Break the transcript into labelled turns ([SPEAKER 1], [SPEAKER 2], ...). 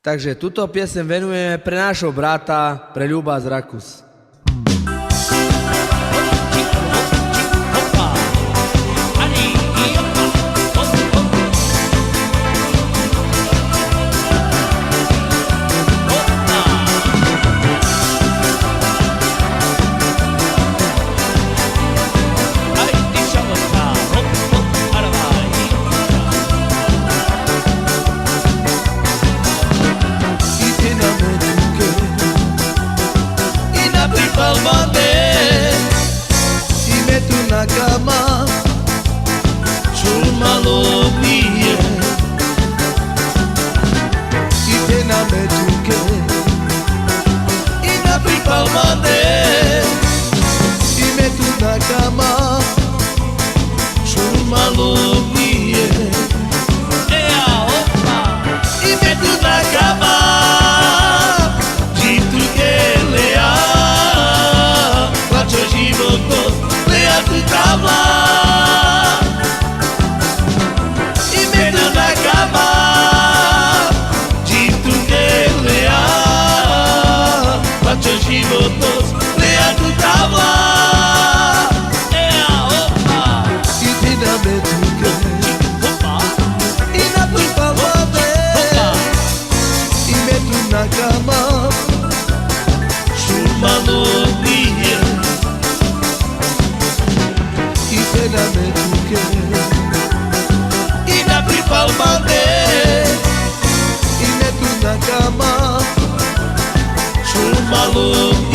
[SPEAKER 1] Takže túto piesem venujeme pre nášho brata, pre Ľuba z Rakus.
[SPEAKER 2] Cama, chuma lobie, y tena me tuque, y na pripalmane, y me tu na cama, chuma lobie, y me tu na cama, dito que lea, placho životo. Tu tabla y me tu na cama dito que lea placho životos lea tu tabla y ti na me tuque y na tu palmade y me tu na cama chumalo dia na me tuque y na pripalmane y me tu na cama chumalo